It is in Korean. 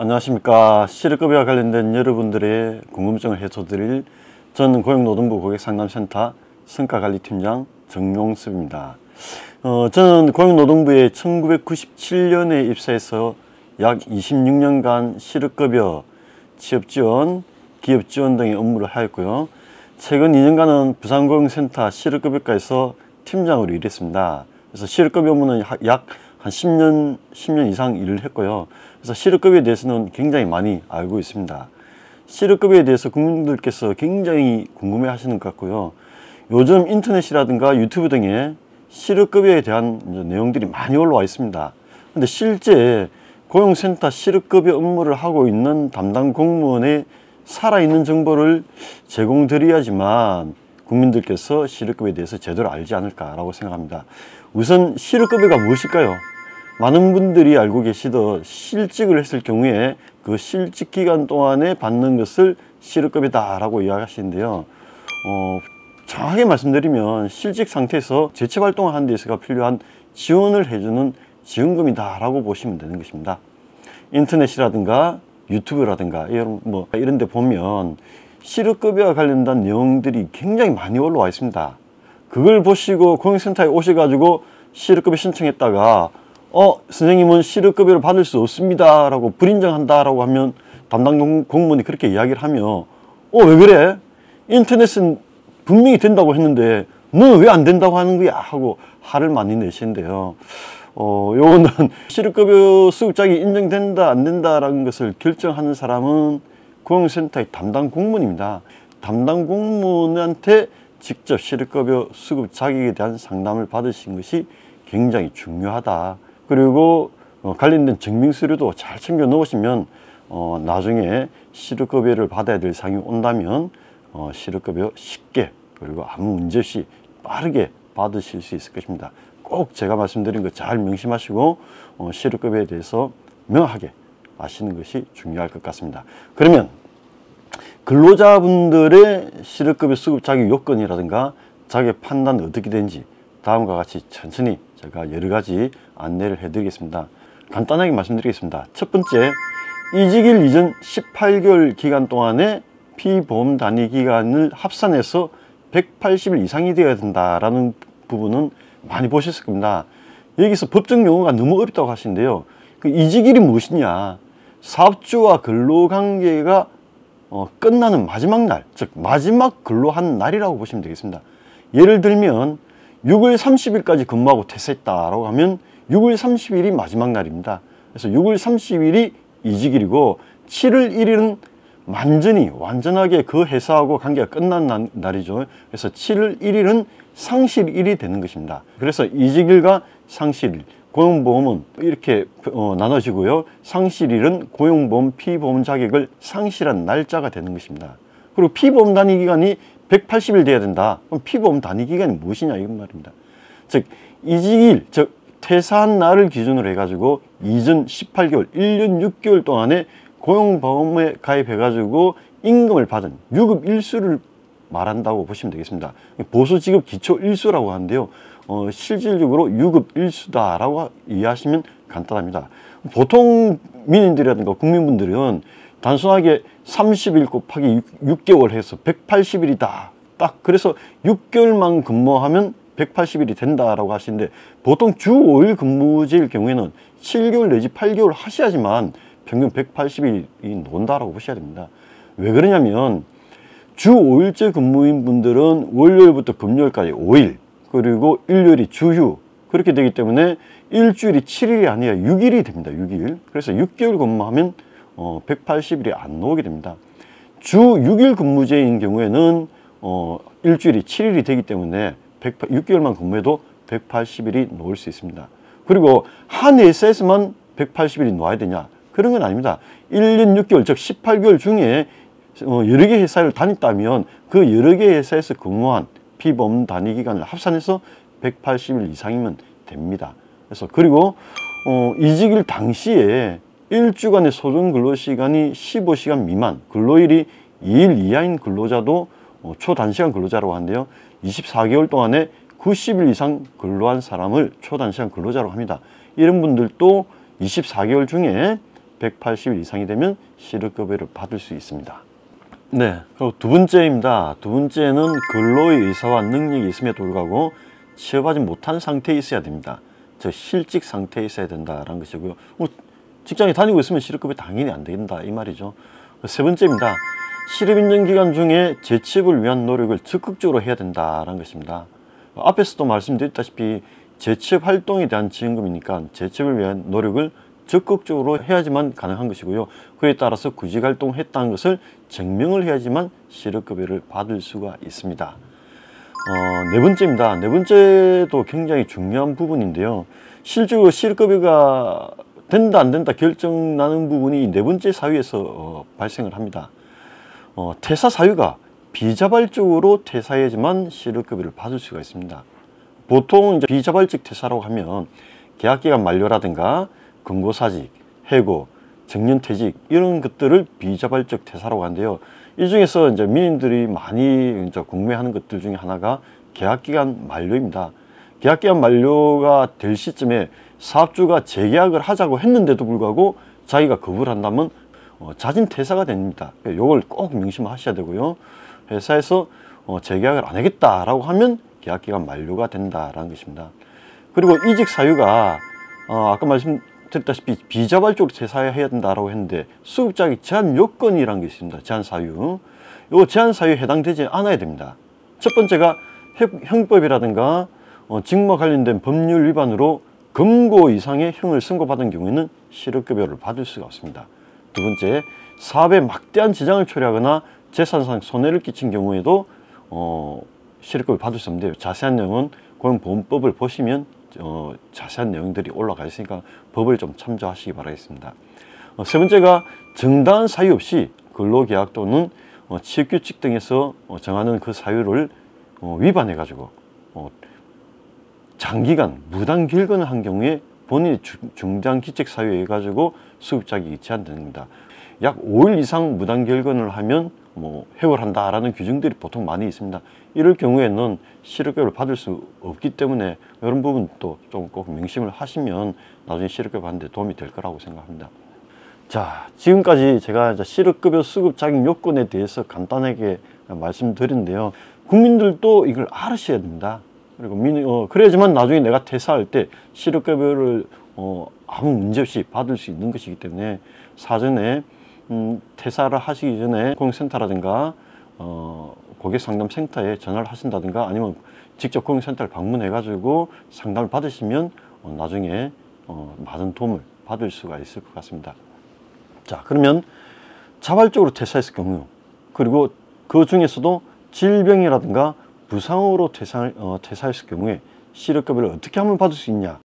안녕하십니까. 실업급여와 관련된 여러분들의 궁금증을 해소드릴 저는 고용노동부 고객상담센터 성과관리팀장 정용섭입니다. 저는 고용노동부에 1997년에 입사해서 약 26년간 실업급여, 취업지원, 기업지원 등의 업무를 하였고요. 최근 2년간은 부산고용센터 실업급여과에서 팀장으로 일했습니다. 그래서 실업급여 업무는 약 한 10년 이상 일을 했고요. 그래서 실업급여에 대해서는 굉장히 많이 알고 있습니다. 실업급여에 대해서 국민들께서 굉장히 궁금해 하시는 것 같고요. 요즘 인터넷이라든가 유튜브 등에 실업급여에 대한 내용들이 많이 올라와 있습니다. 근데 실제 고용센터 실업급여 업무를 하고 있는 담당 공무원의 살아있는 정보를 제공드려야지만 국민들께서 실업급여에 대해서 제대로 알지 않을까라고 생각합니다. 우선 실업급여가 무엇일까요? 많은 분들이 알고 계시듯 실직을 했을 경우에 그 실직 기간 동안에 받는 것을 실업급여다라고 이야기하시는데요. 정확하게 말씀드리면 실직 상태에서 재취활동을 하는 데 있어서 필요한 지원을 해주는 지원금이다라고 보시면 되는 것입니다. 인터넷이라든가 유튜브라든가 이런 데 보면 실업급여와 관련된 내용들이 굉장히 많이 올라와 있습니다. 그걸 보시고 고용센터에 오셔가지고 실업급여 신청했다가 선생님은 실업급여를 받을 수 없습니다 라고 불인정한다 라고 하면 담당 공무원이 그렇게 이야기를 하면 왜 그래? 인터넷은 분명히 된다고 했는데 너는 왜 안 된다고 하는 거야? 하고 화를 많이 내시는데요. 요거는 실업급여 수급자격이 인정된다 안 된다라는 것을 결정하는 사람은 고용센터의 담당 공무원입니다. 담당 공무원한테 직접 실업급여 수급 자격에 대한 상담을 받으신 것이 굉장히 중요하다. 그리고 관련된 증명서류도 잘 챙겨 놓으시면 나중에 실업급여를 받아야 될 상황이 온다면 실업급여 쉽게 그리고 아무 문제 없이 빠르게 받으실 수 있을 것입니다. 꼭 제가 말씀드린 거 잘 명심하시고 실업급여에 대해서 명확하게 아시는 것이 중요할 것 같습니다. 그러면 근로자분들의 실업급여 수급 자격 요건이라든가 자격 판단은 어떻게 되는지 다음과 같이 천천히 제가 여러 가지 안내를 해드리겠습니다. 간단하게 말씀드리겠습니다. 첫 번째, 이직일 이전 18개월 기간 동안에 피보험 단위 기간을 합산해서 180일 이상이 되어야 된다라는 부분은 많이 보셨을 겁니다. 여기서 법적 용어가 너무 어렵다고 하시는데요. 그 이직일이 무엇이냐? 사업주와 근로관계가 끝나는 마지막 날, 즉 마지막 근로한 날이라고 보시면 되겠습니다. 예를 들면 6월 30일까지 근무하고 퇴사했다라고 하면 6월 30일이 마지막 날입니다. 그래서 6월 30일이 이직일이고 7월 1일은 완전하게 그 회사하고 관계가 끝난 날이죠. 그래서 7월 1일은 상실일이 되는 것입니다. 그래서 이직일과 상실일, 고용보험은 이렇게 나눠지고요. 상실일은 고용보험 피보험 자격을 상실한 날짜가 되는 것입니다. 그리고 피보험 단위 기간이 180일 돼야 된다. 그럼 피보험 단위 기간이 무엇이냐 이건 말입니다. 즉 이직일, 즉 퇴사한 날을 기준으로 해가지고 이전 18개월, 1년 6개월 동안에 고용보험에 가입해가지고 임금을 받은 유급 일수를 말한다고 보시면 되겠습니다. 보수지급 기초 일수라고 하는데요. 실질적으로 유급 일수다라고 이해하시면 간단합니다. 보통 민원인들이라든가 국민분들은 단순하게 30일 곱하기 6개월 해서 180일이다. 딱 그래서 6개월만 근무하면 180일이 된다라고 하시는데 보통 주 5일 근무제일 경우에는 7개월 내지 8개월 하셔야지만 평균 180일이 논다라고 보셔야 됩니다. 왜 그러냐면 주 5일제 근무인 분들은 월요일부터 금요일까지 5일 그리고 일요일이 주휴 그렇게 되기 때문에 일주일이 7일이 아니라 6일이 됩니다. 6일. 그래서 6개월 근무하면 180일이 안 나오게 됩니다. 주 6일 근무제인 경우에는 일주일이 7일이 되기 때문에 6개월만 근무해도 180일이 나올 수 있습니다. 그리고 한 회사에서만 180일이 나와야 되냐? 그런 건 아닙니다. 1년 6개월 즉 18개월 중에 여러 개 회사를 다녔다면 그 여러 개 회사에서 근무한 피보험 단위 기간을 합산해서 180일 이상이면 됩니다. 그래서 그리고 이직일 당시에 1주간의 소정 근로시간이 15시간 미만, 근로일이 2일 이하인 근로자도 초단시간 근로자라고 하는데요. 24개월 동안에 90일 이상 근로한 사람을 초단시간 근로자라고 합니다. 이런 분들도 24개월 중에 180일 이상이 되면 실업급여를 받을 수 있습니다. 네, 그리고 두 번째입니다. 두 번째는 근로의 의사와 능력이 있음에도 불구하고 취업하지 못한 상태에 있어야 됩니다. 즉 실직 상태에 있어야 된다라는 것이고요. 직장에 다니고 있으면 실업급여 당연히 안 된다 이 말이죠. 세 번째입니다. 실업인정 기간 중에 재취업을 위한 노력을 적극적으로 해야 된다라는 것입니다. 앞에서도 말씀드렸다시피 재취업 활동에 대한 지원금이니까 재취업을 위한 노력을 적극적으로 해야지만 가능한 것이고요. 그에 따라서 구직 활동을 했다는 것을 증명을 해야지만 실업급여를 받을 수가 있습니다. 네 번째입니다. 네 번째도 굉장히 중요한 부분인데요. 실제로 실업급여가 된다 안 된다 결정나는 부분이 네 번째 사유에서 발생을 합니다. 퇴사 사유가 비자발적으로 퇴사해야지만 실업급여를 받을 수가 있습니다. 보통 이제 비자발적 퇴사라고 하면 계약기간 만료라든가 근고사직, 해고, 정년퇴직 이런 것들을 비자발적 퇴사라고 하는데요. 이 중에서 이제 민원인들이 많이 이제 궁금해하는 것들 중에 하나가 계약기간 만료입니다. 계약기간 만료가 될 시점에 사업주가 재계약을 하자고 했는데도 불구하고 자기가 거부를 한다면 자진 퇴사가 됩니다. 이걸 꼭 명심하셔야 되고요. 회사에서 재계약을 안 하겠다라고 하면 계약기간 만료가 된다라는 것입니다. 그리고 이직 사유가 아까 말씀드렸다시피 비자발적으로 퇴사해야 된다라고 했는데 수급자에게 제한 요건이라는 게 있습니다. 제한 사유. 이 제한 사유에 해당되지 않아야 됩니다. 첫 번째가 형법이라든가 직무와 관련된 법률 위반으로 금고 이상의 형을 선고받은 경우에는 실업급여를 받을 수가 없습니다. 두 번째, 사업에 막대한 지장을 초래하거나 재산상 손해를 끼친 경우에도 실업급여를 받을 수 없는데요. 자세한 내용은 고용보험법을 보시면 자세한 내용들이 올라가 있으니까 법을 좀 참조하시기 바라겠습니다. 세 번째가 정당한 사유 없이 근로계약 또는 취업규칙 등에서 정하는 그 사유를 위반해 가지고 장기간 무단결근을 한 경우에 본인이 중장기책 사유에 가지고 수급자격이 제한됩니다. 약 5일 이상 무단결근을 하면 해고를 한다라는 규정들이 보통 많이 있습니다. 이럴 경우에는 실업급여를 받을 수 없기 때문에 이런 부분도 좀 꼭 명심을 하시면 나중에 실업급여 받는 데 도움이 될 거라고 생각합니다. 자, 지금까지 제가 실업급여 수급 자격 요건에 대해서 간단하게 말씀드렸는데요. 국민들도 이걸 알으셔야 됩니다. 그리고 그래야지만 나중에 내가 퇴사할 때 실업급여를 아무 문제 없이 받을 수 있는 것이기 때문에 사전에 퇴사를 하시기 전에 고용센터라든가 고객상담센터에 전화를 하신다든가 아니면 직접 고용센터를 방문해 가지고 상담을 받으시면 나중에 많은 도움을 받을 수가 있을 것 같습니다. 자, 그러면 자발적으로 퇴사했을 경우 그리고 그 중에서도 질병이라든가 부상으로 퇴사했을 경우에 실업급여를 어떻게 하면 받을 수 있냐,